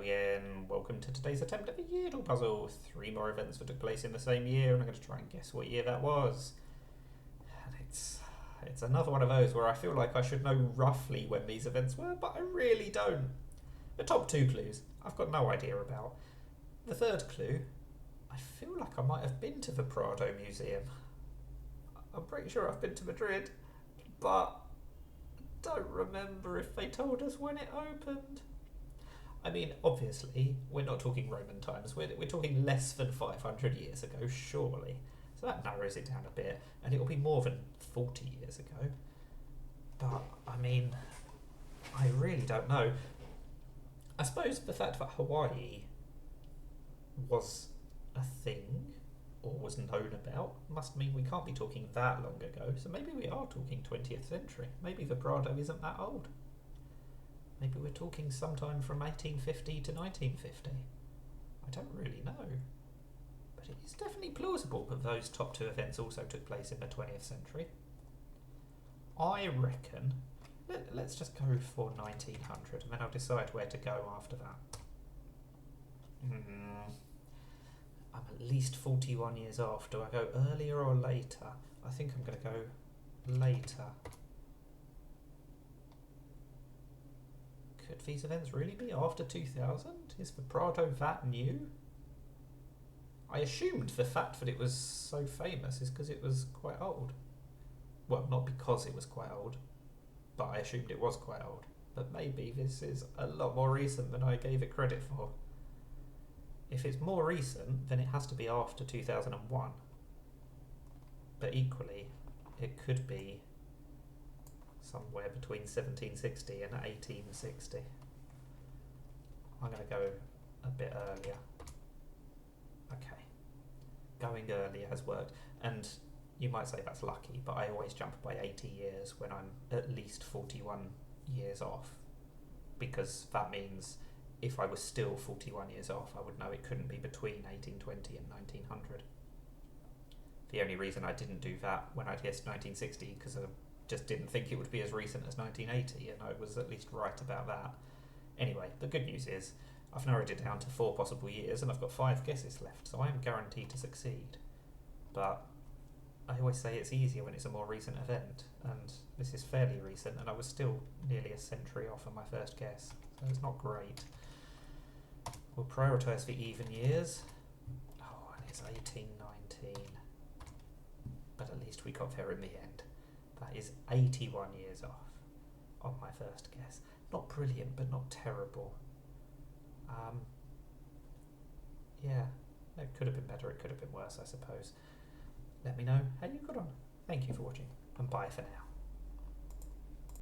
Ian, welcome to today's attempt at the Yeardle puzzle. 3 more events that took place in the same year, and I'm going to try and guess what year that was. And it's another one of those where I feel like I should know roughly when these events were, but I really don't. The top 2 clues, I've got no idea about. The third clue, I feel like I might have been to the Prado Museum. I'm pretty sure I've been to Madrid, but I don't remember if they told us when it opened. I mean, obviously, we're not talking Roman times. We're talking less than 500 years ago, surely. So that narrows it down a bit, and it'll be more than 40 years ago. But, I mean, I really don't know. I suppose the fact that Hawaii was a thing, or was known about, must mean we can't be talking that long ago. So maybe we are talking 20th century. Maybe the Prado isn't that old. Maybe we're talking sometime from 1850 to 1950. I don't really know. But it is definitely plausible that those top 2 events also took place in the 20th century. I reckon, let's just go for 1900 and then I'll decide where to go after that. I'm at least 41 years off. Do I go earlier or later? I think I'm going to go later. Could these events really be after 2000? Is the Prado that new? I assumed the fact that it was so famous is because it was quite old. Well, not because it was quite old, but I assumed it was quite old. But maybe this is a lot more recent than I gave it credit for. If it's more recent, then it has to be after 2001. But equally, it could be somewhere between 1760 and 1860. I'm going to go a bit earlier. Okay. Going earlier has worked. And you might say that's lucky, but I always jump by 80 years when I'm at least 41 years off. Because that means if I was still 41 years off, I would know it couldn't be between 1820 and 1900. The only reason I didn't do that when I guessed 1960, because I just didn't think it would be as recent as 1980, and I was at least right about that. Anyway, the good news is I've narrowed it down to 4 possible years and I've got 5 guesses left, so I am guaranteed to succeed. But I always say it's easier when it's a more recent event, and this is fairly recent, and I was still nearly a century off on my first guess, so it's not great. We'll prioritise the even years. Oh, and it's 1819. But at least we got there in the end. That is 81 years off on my first guess. Not brilliant, but not terrible. Yeah, it could have been better, it could have been worse, I suppose. Let me know how you got on. Thank you for watching, and bye for now.